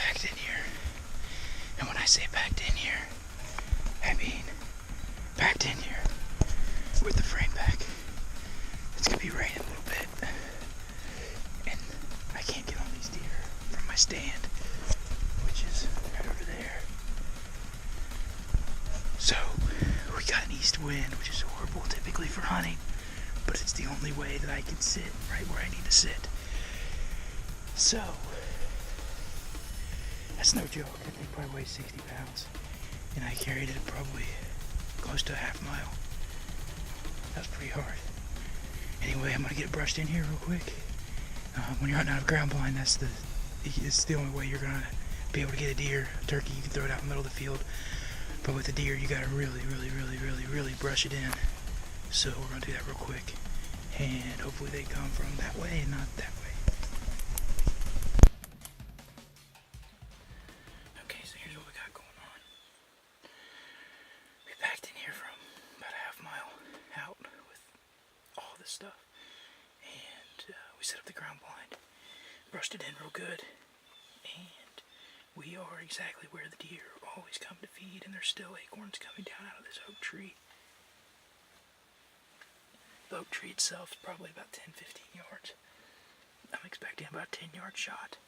packed in here. And when I say packed in here, I mean packed in here with the frame pack. It's gonna be raining a little bit. And I can't get on these deer from my stand, which is right over there. So we got an east wind, which is horrible typically for hunting, but it's the only way that I can sit right where I need to sit. So that's no joke. That thing probably weighs 60 pounds, and I carried it probably close to a half mile. That was pretty hard. Anyway, I'm gonna get it brushed in here real quick. When you're hunting out of ground blind, it's the only way you're gonna be able to get a deer. A turkey, you can throw it out in the middle of the field, but with a deer, you gotta really brush it in. So we're gonna do that real quick, and hopefully they come from that way and not that way. Okay, so here's what we got going on. We packed in here from about a half mile out with all this stuff, and we set up the ground blind, brushed it in real good, and we are exactly where the deer always come to feed, and there's still acorns coming down out of this oak tree. The oak tree itself is probably about 10-15 yards. I'm expecting about a 10-yard shot.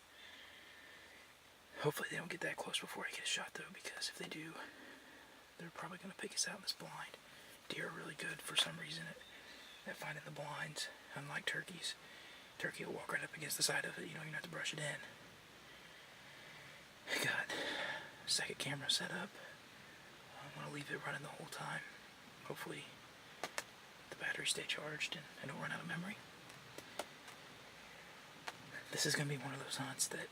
Hopefully they don't get that close before I get a shot though, because if they do, they're probably going to pick us out in this blind. Deer are really good for some reason at finding the blinds, unlike turkeys. Turkey will walk right up against the side of it, you don't even have to brush it in. I got a second camera set up. I'm going to leave it running the whole time. Hopefully the batteries stay charged and I don't run out of memory. This is going to be one of those hunts that,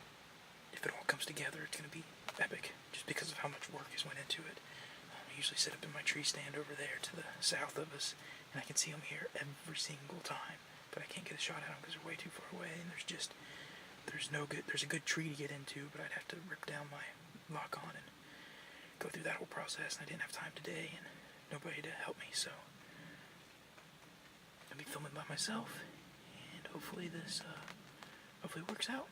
if it all comes together, it's going to be epic, just because of how much work has went into it. I usually sit up in my tree stand over there to the south of us, and I can see them here every single time, but I can't get a shot at them because they're way too far away, and there's a good tree to get into, but I'd have to rip down my lock on and go through that whole process, and I didn't have time today, and nobody to help me, so I'll be filming by myself, and hopefully this works out.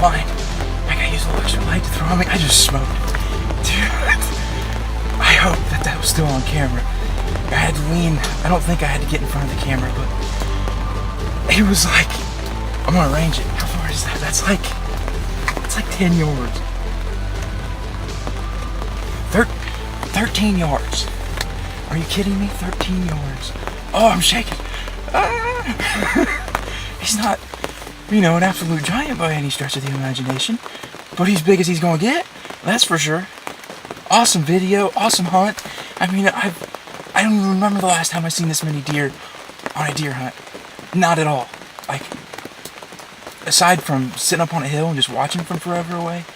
blind. I gotta use a little extra light to throw on me. I just smoked. Dude, I hope that was still on camera. I had to lean. I don't think I had to get in front of the camera, but it was like, I'm gonna range it. How far is that? That's like 10 yards. 13 yards. Are you kidding me? 13 yards. Oh, I'm shaking. He's not, an absolute giant by any stretch of the imagination, but he's big as he's gonna get. That's for sure. Awesome video, awesome hunt. I mean, I don't even remember the last time I seen this many deer on a deer hunt. Not at all. Like, aside from sitting up on a hill and just watching from forever away,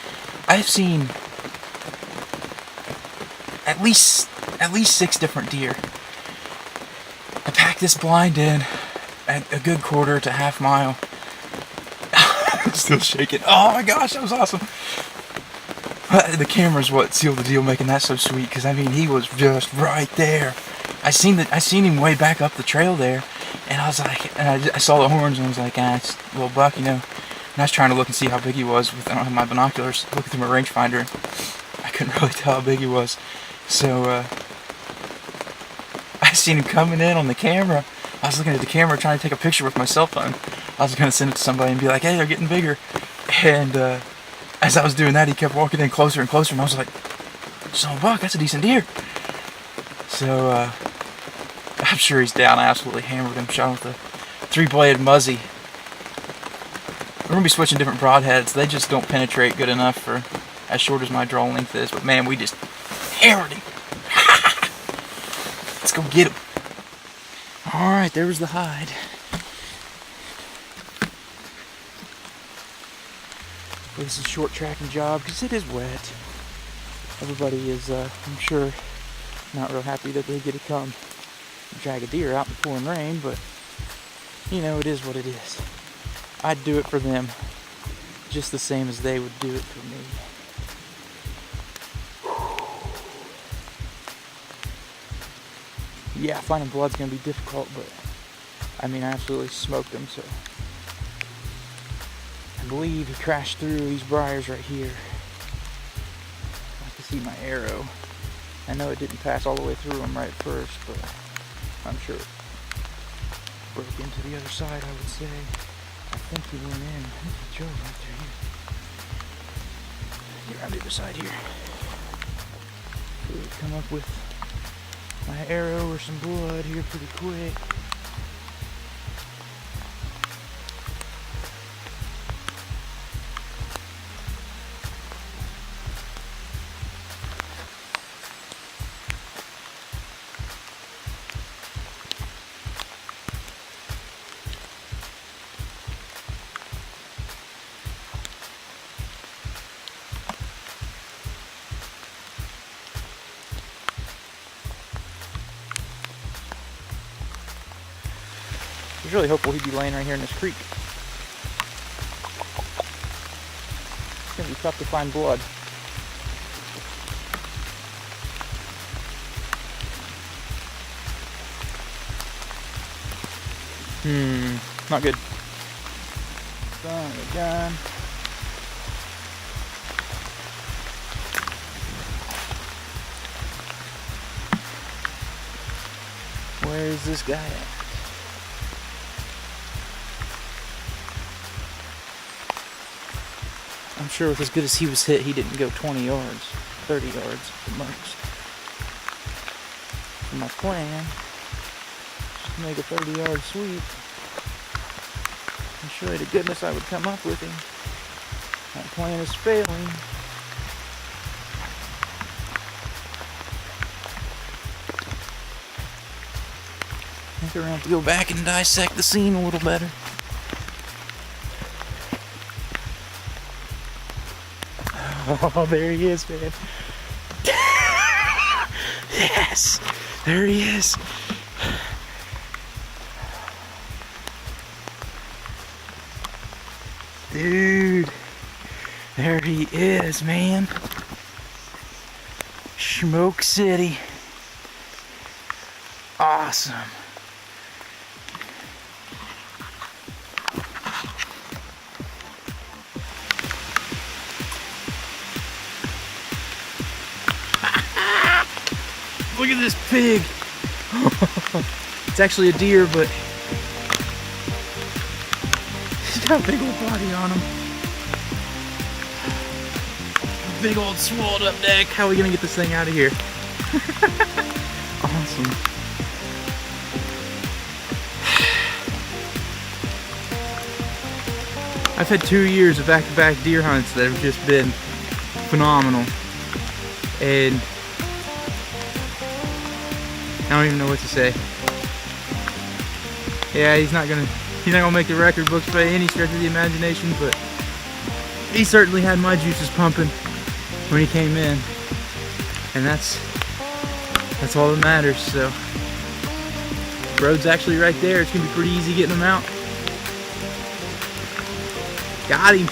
I've seen at least 6 different deer. I packed this blind in at a good quarter to half mile. Still shaking. Oh my gosh, that was awesome. The camera's what sealed the deal, making that so sweet, because I mean, he was just right there. I seen him way back up the trail there, and I was like, and I saw the horns, and I was like, it's a little buck, And I was trying to look and see how big he was. I don't have my binoculars. Looking through my rangefinder, I couldn't really tell how big he was. So I seen him coming in on the camera. I was looking at the camera, trying to take a picture with my cell phone. I was gonna send it to somebody and be like, "Hey, they're getting bigger." And as I was doing that, he kept walking in closer and closer, and I was like, "Son of a buck, that's a decent deer." So I'm sure he's down. I absolutely hammered him. Shot him with a 3-bladed Muzzy. We're gonna be switching different broadheads. They just don't penetrate good enough for as short as my draw length is. But man, we just hammered him. Let's go get him. All right, there was the hide. This is a short tracking job because it is wet. Everybody is, I'm sure, not real happy that they get to come and drag a deer out in the pouring rain, but it is what it is. I'd do it for them just the same as they would do it for me. Yeah, finding blood's gonna be difficult, but I mean, I absolutely smoked him, so I believe he crashed through these briars right here. I can see my arrow. I know it didn't pass all the way through them right first, but I'm sure it broke into the other side, I would say. I think he went in. I think he drove right through here. Get around the other side here. We'll come up with my arrow or some blood here pretty quick. I was really hopeful he'd be laying right here in this creek. It's gonna be tough to find blood. Not good. Son of a gun. Where is this guy at? I'm sure with as good as he was hit, he didn't go 20 yards, 30 yards at the most. So my plan is to make a 30-yard sweep. And surely to goodness I would come up with him. My plan is failing. I think we're going to have to go back and dissect the scene a little better. Oh, there he is, man. Yes, there he is. Dude, there he is, man. Smoke City. Awesome. Look at this pig. It's actually a deer, but he's got a big old body on him. Big old swelled up neck. How are we gonna get this thing out of here? Awesome. I've had 2 years of back-to-back deer hunts that have just been phenomenal. And I don't even know what to say. Yeah, he's not gonna make the record books by any stretch of the imagination, but he certainly had my juices pumping when he came in, and that's all that matters. So the road's actually right there. It's gonna be pretty easy getting him out. Got him.